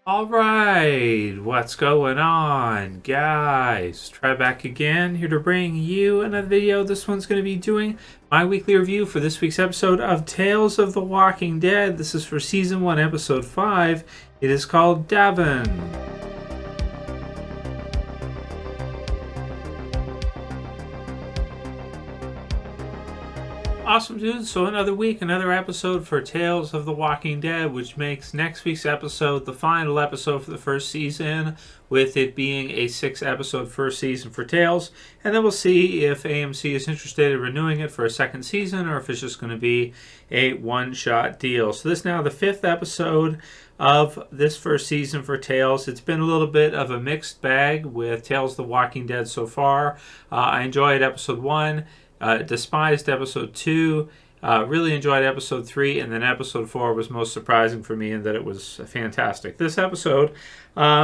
All right, what's going on, guys? Trev back again, here to bring you another video. This one's going to be doing my weekly review for this week's episode of Tales of the Walking Dead. This is for Season 1, Episode 5. It is called Davon. Awesome, dude. So another week, another episode for Tales of the Walking Dead, which makes next week's episode the final episode for the first season, with it being a 6-episode first season for Tales. And then we'll see if AMC is interested in renewing it for a second season, or if it's just going to be a one-shot deal. So this is now the 5th episode of this first season for Tales. It's been a little bit of a mixed bag with Tales of the Walking Dead so far. I enjoyed episode 1. Despised episode 2, really enjoyed episode 3, and then episode 4 was most surprising for me in that it was fantastic. This episode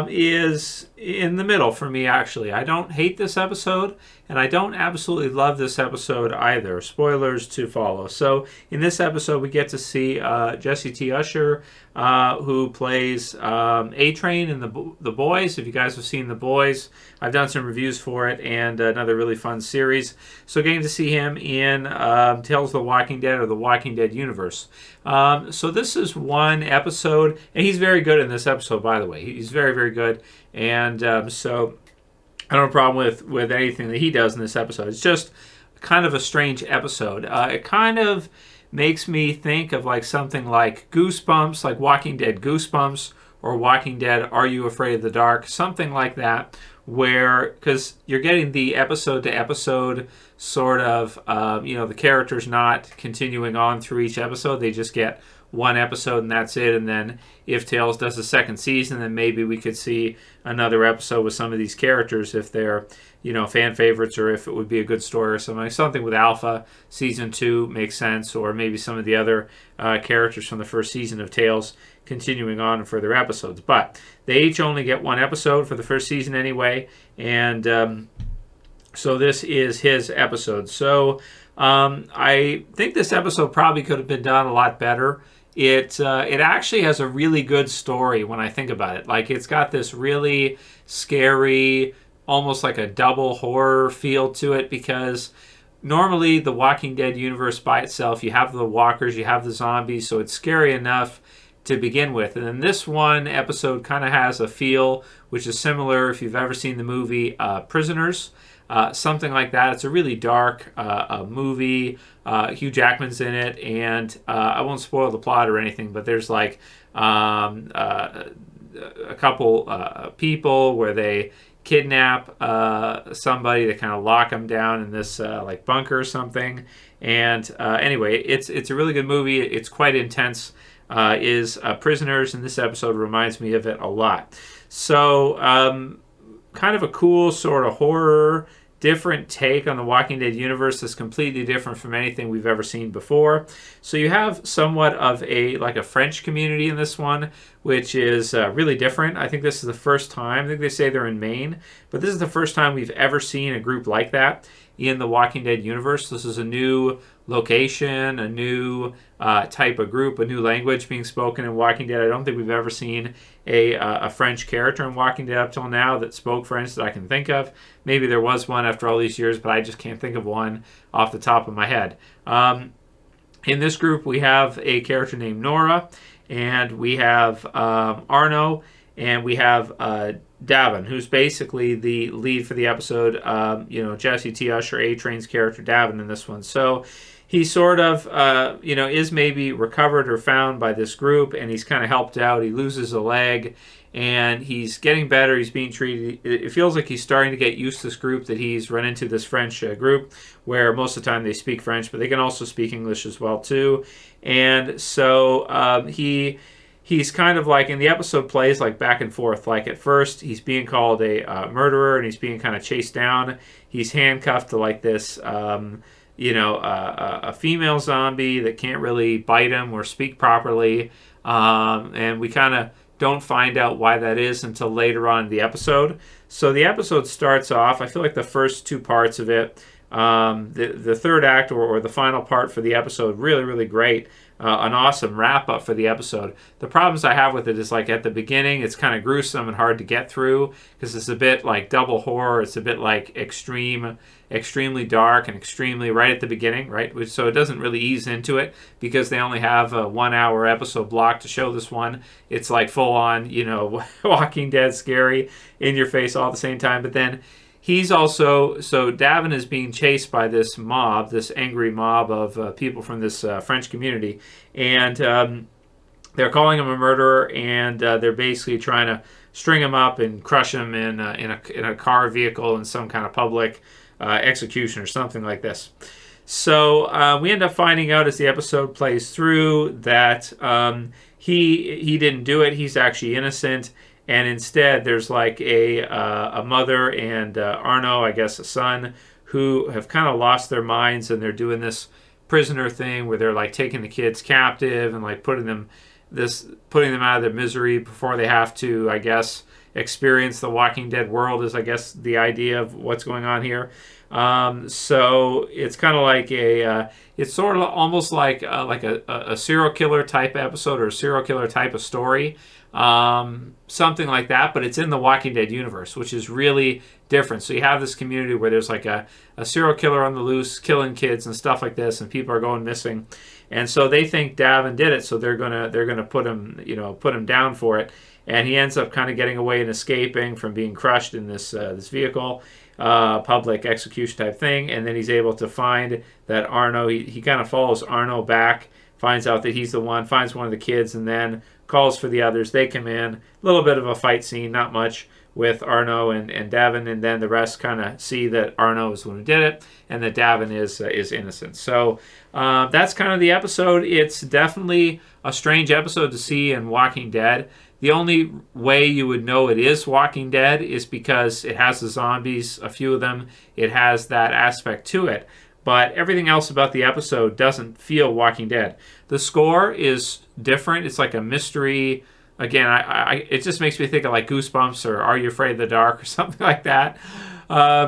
is in the middle for me, actually. I don't hate this episode, and I don't absolutely love this episode either. Spoilers to follow. So in this episode, we get to see Jesse T. Usher, who plays A-Train in The Boys. If you guys have seen The Boys, I've done some reviews for it, and another really fun series. So getting to see him in Tales of the Walking Dead, or the Walking Dead universe. So this is one episode, and he's very good in this episode, by the way. He's very, very good. And so I don't have a problem with anything that he does in this episode. It's just kind of a strange episode. It kind of makes me think of like something like Goosebumps, like Walking Dead Goosebumps, or Walking Dead Are You Afraid of the Dark, something like that, where, because you're getting the episode to episode sort of, the characters not continuing on through each episode. They just get one episode and that's it. And then if Tales does a second season, then maybe we could see another episode with some of these characters if they're, fan favorites, or if it would be a good story or something. Something with Alpha season 2 makes sense, or maybe some of the other characters from the first season of Tales continuing on in further episodes. But they each only get one episode for the first season anyway, and so this is his episode. So I think this episode probably could have been done a lot better. It actually has a really good story when I think about it. Like, it's got this really scary, almost like a double horror feel to it, because normally the Walking Dead universe by itself, you have the walkers, you have the zombies, so it's scary enough to begin with. And then this one episode kind of has a feel which is similar if you've ever seen the movie Prisoners. Something like that. It's a really dark movie. Hugh Jackman's in it, and I won't spoil the plot or anything, but there's like a couple people where they kidnap somebody. They kind of lock them down in this like bunker or something. And anyway, it's a really good movie. It's quite intense. Is Prisoners, and this episode reminds me of it a lot. So kind of a cool sort of horror, different take on the Walking Dead universe that's completely different from anything we've ever seen before. So you have somewhat of a French community in this one, which is really different. I think this is the first time, I think they say they're in Maine, but this is the first time we've ever seen a group like that in the Walking Dead universe. This is a new location, a new type of group, a new language being spoken in Walking Dead. I don't think we've ever seen a French character in Walking Dead up till now that spoke French that I can think of. Maybe there was one after all these years, but I just can't think of one off the top of my head. In this group, we have a character named Nora, and we have Arno, and we have Davon, who's basically the lead for the episode. Jesse T. Usher, A-Train's character, Davon, in this one. So he sort of, is maybe recovered or found by this group, and he's kind of helped out. He loses a leg, and he's getting better. He's being treated. It feels like he's starting to get used to this group, that he's run into this French group, where most of the time they speak French, but they can also speak English as well, too. And so he's kind of like, in the episode plays like back and forth. Like, at first he's being called a murderer, and he's being kind of chased down. He's handcuffed to like this a female zombie that can't really bite him or speak properly, and we kind of don't find out why that is until later on in the episode. So the episode starts off, I feel like the first two parts of it The third act or the final part for the episode, really, really great. An awesome wrap up for the episode. The problems I have with it is like at the beginning, it's kind of gruesome and hard to get through because it's a bit like double horror. It's a bit like extremely dark and extremely right at the beginning, right? So it doesn't really ease into it because they only have a 1 hour episode block to show this one. It's like full on, Walking Dead scary in your face all at the same time. But then he's also, so Davon is being chased by this mob, this angry mob of people from this French community, and they're calling him a murderer, and they're basically trying to string him up and crush him in a car vehicle in some kind of public execution or something like this. So we end up finding out as the episode plays through that he didn't do it. He's actually innocent. And instead, there's like a mother and Arno, I guess a son, who have kind of lost their minds, and they're doing this prisoner thing where they're like taking the kids captive and like putting them out of their misery before they have to, I guess, experience the Walking Dead world. Is I guess the idea of what's going on here. So it's kind of like it's sort of almost like a serial killer type episode or a serial killer type of story. Something like that, but it's in the Walking Dead universe, which is really different. So you have this community where there's like a serial killer on the loose, killing kids and stuff like this, and people are going missing, and so they think Davon did it, so they're gonna put him down for it, and he ends up kind of getting away and escaping from being crushed in this vehicle, public execution type thing, and then he's able to find that Arno. He kind of follows Arno back, finds out that he's the one, finds one of the kids, and then calls for the others. They come in, a little bit of a fight scene, not much, with Arno and Davon, and then the rest kind of see that Arno is the one who did it, and that Davon is innocent. So that's kind of the episode. It's definitely a strange episode to see in Walking Dead. The only way you would know it is Walking Dead is because it has the zombies, a few of them. It has that aspect to it. But everything else about the episode doesn't feel Walking Dead. The score is different. It's like a mystery. Again, it just makes me think of like Goosebumps or Are You Afraid of the Dark or something like that.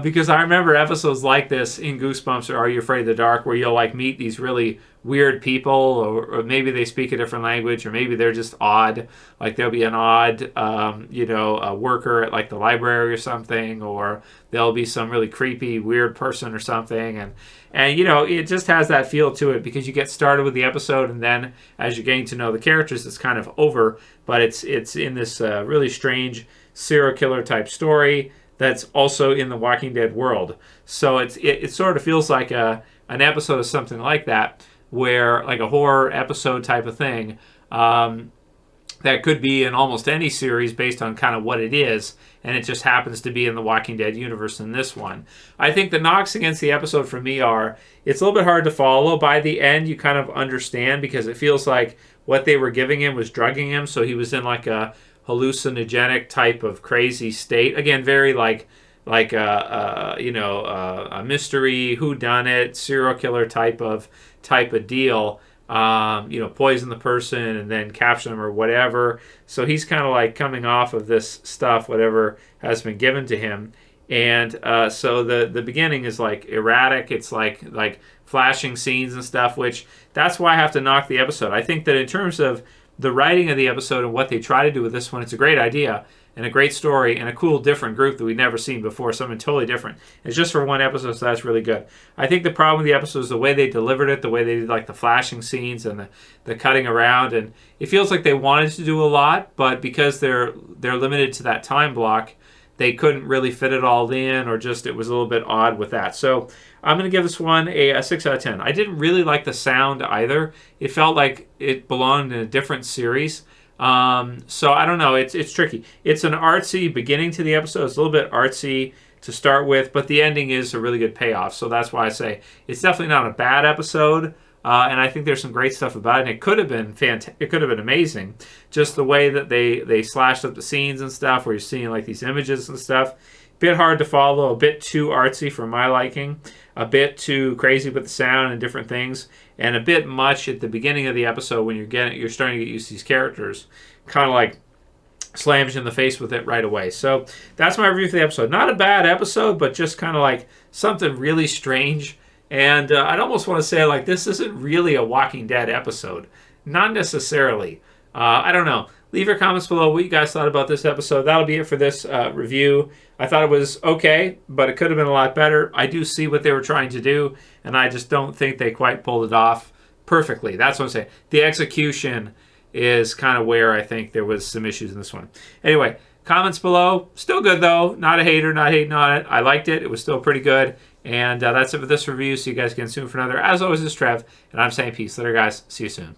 Because I remember episodes like this in Goosebumps or Are You Afraid of the Dark where you'll like meet these really weird people, or maybe they speak a different language, or maybe they're just odd. Like there'll be an odd, a worker at like the library or something, or there'll be some really creepy, weird person or something, and it just has that feel to it because you get started with the episode, and then as you're getting to know the characters, it's kind of over. But it's in this really strange serial killer type story that's also in the Walking Dead world. So it sort of feels like an episode of something like that, where like a horror episode type of thing that could be in almost any series based on kind of what it is, and it just happens to be in the Walking Dead universe in this one. I think the knocks against the episode for me are it's a little bit hard to follow. By the end, you kind of understand because it feels like what they were giving him was drugging him, so he was in like a hallucinogenic type of crazy state. Again, very like a mystery, whodunit, serial killer type of deal. Poison the person and then capture them or whatever. So he's kind of like coming off of this stuff, whatever has been given to him. And so the beginning is like erratic. It's like flashing scenes and stuff, which that's why I have to knock the episode. I think that in terms of the writing of the episode and what they try to do with this one, it's a great idea and a great story and a cool different group that we've never seen before, something totally different. It's just for one episode, so that's really good. I think the problem with the episode is the way they delivered it, the way they did like the flashing scenes and the cutting around, and it feels like they wanted to do a lot, but because they're limited to that time block, they couldn't really fit it all in, or just it was a little bit odd with that. So I'm going to give this one a 6 out of 10. I didn't really like the sound either. It felt like it belonged in a different series. So I don't know. It's tricky. It's an artsy beginning to the episode. It's a little bit artsy to start with, but the ending is a really good payoff. So that's why I say it's definitely not a bad episode. And I think there's some great stuff about it. And it could have been it could have been amazing. Just the way that they slashed up the scenes and stuff, where you're seeing like these images and stuff. Bit hard to follow, a bit too artsy for my liking, a bit too crazy with the sound and different things, and a bit much at the beginning of the episode when you're starting to get used to these characters. Kind of like slams you in the face with it right away. So that's my review for the episode. Not a bad episode, but just kind of like something really strange. And I'd almost want to say, like, this isn't really a Walking Dead episode. Not necessarily. I don't know. Leave your comments below what you guys thought about this episode. That'll be it for this review. I thought it was okay, but it could have been a lot better. I do see what they were trying to do, and I just don't think they quite pulled it off perfectly. That's what I'm saying. The execution is kind of where I think there was some issues in this one. Anyway, comments below. Still good, though. Not a hater, not hating on it. I liked it. It was still pretty good. And that's it for this review. See you guys again soon for another. As always, this is Trev, and I'm saying peace. Later, guys. See you soon.